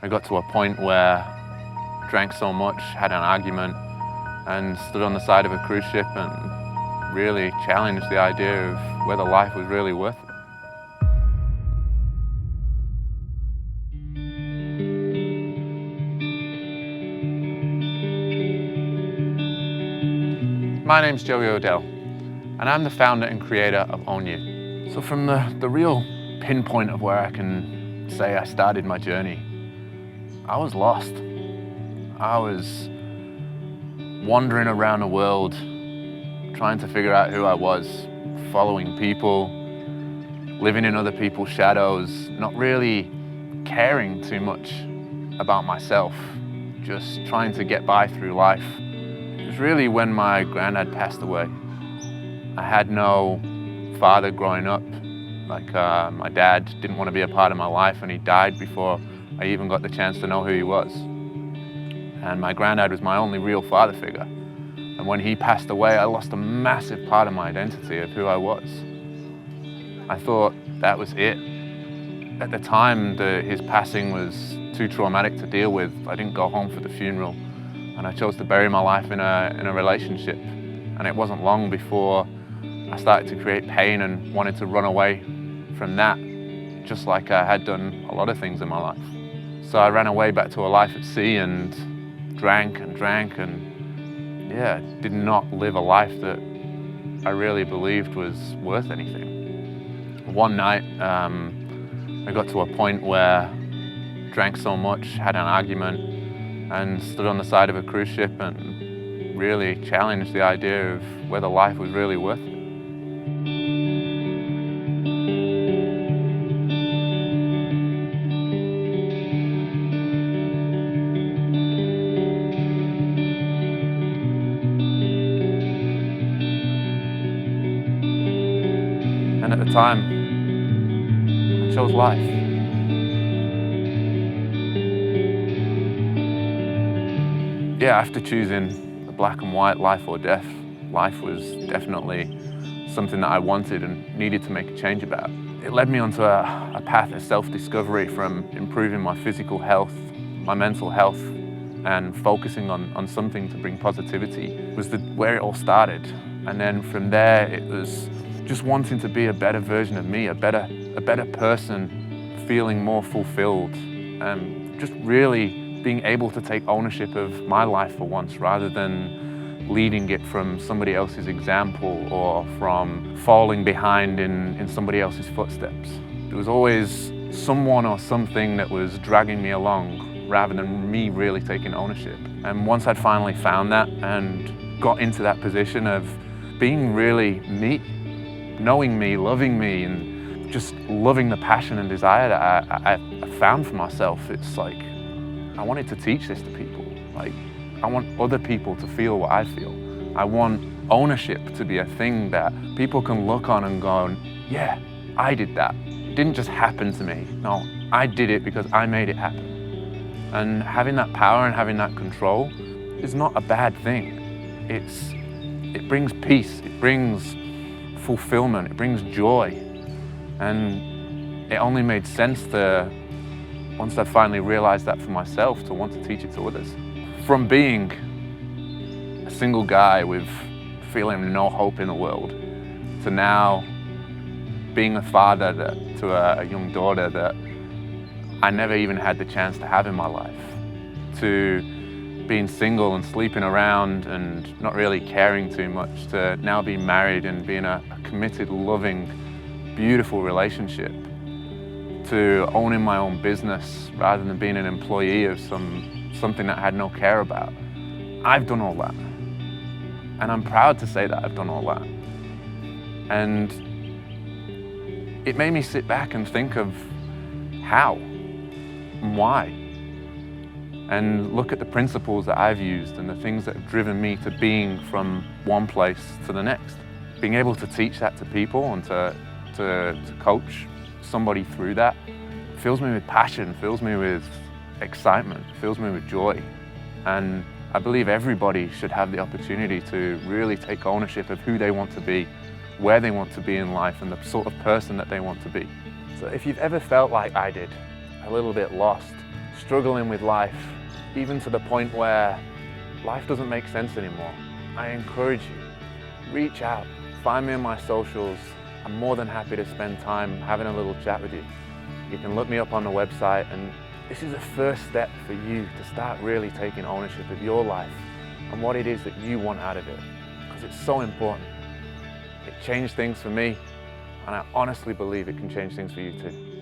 I got to a point where I drank so much, had an argument, and stood on the side of a cruise ship and really challenged the idea of whether life was really worth it. My name's Joey Odell, and I'm the founder and creator of Own You. So from the real pinpoint of where I can say I started my journey, I was lost. I was wandering around the world, trying to figure out who I was, following people, living in other people's shadows, not really caring too much about myself, just trying to get by through life. It was really when my granddad passed away. I had no father growing up. My dad didn't want to be a part of my life, and he died before I even got the chance to know who he was. And my granddad was my only real father figure. And when he passed away, I lost a massive part of my identity of who I was. I thought that was it. At the time, his passing was too traumatic to deal with. I didn't go home for the funeral, and I chose to bury my life in a relationship. And it wasn't long before I started to create pain and wanted to run away from that, just like I had done a lot of things in my life. So I ran away back to a life at sea and drank and did not live a life that I really believed was worth anything. One night, I got to a point where I drank so much, had an argument, and stood on the side of a cruise ship and really challenged the idea of whether life was really worth it. And at the time, I chose life. Yeah, after choosing the black and white, life or death, life was definitely something that I wanted and needed to make a change about. It led me onto a path of self-discovery, from improving my physical health, my mental health, and focusing on something to bring positivity. It was where it all started. And then from there, it was just wanting to be a better version of me, a better person, feeling more fulfilled, and just really being able to take ownership of my life for once, rather than leading it from somebody else's example or from falling behind in somebody else's footsteps. There was always someone or something that was dragging me along, rather than me really taking ownership. And once I'd finally found that and got into that position of being really me, knowing me, loving me, and just loving the passion and desire that I found for myself, it's like I wanted to teach this to people. Like, I want other people to feel what I feel. I want ownership to be a thing that people can look on and go, yeah, I did that. It didn't just happen to me. No, I did it because I made it happen. And having that power and having that control is not a bad thing. It brings peace, it brings fulfillment, it brings joy. And it only made sense once I finally realized that for myself, to want to teach it to others. From being a single guy with feeling no hope in the world, to now being a father to a young daughter that I never even had the chance to have in my life, to being single and sleeping around and not really caring too much, to now being married and being a committed, loving, beautiful relationship, to owning my own business rather than being an employee of something that I had no care about. I've done all that. And I'm proud to say that I've done all that. And it made me sit back and think of how and why, and look at the principles that I've used and the things that have driven me to being from one place to the next. Being able to teach that to people and to coach somebody through that fills me with passion, fills me with excitement, fills me with joy. And I believe everybody should have the opportunity to really take ownership of who they want to be, where they want to be in life, and the sort of person that they want to be. So if you've ever felt like I did, a little bit lost, struggling with life, even to the point where life doesn't make sense anymore, I encourage you, reach out, find me on my socials. I'm more than happy to spend time having a little chat with you. You can look me up on the website, and this is the first step for you to start really taking ownership of your life and what it is that you want out of it, because it's so important. It changed things for me, and I honestly believe it can change things for you too.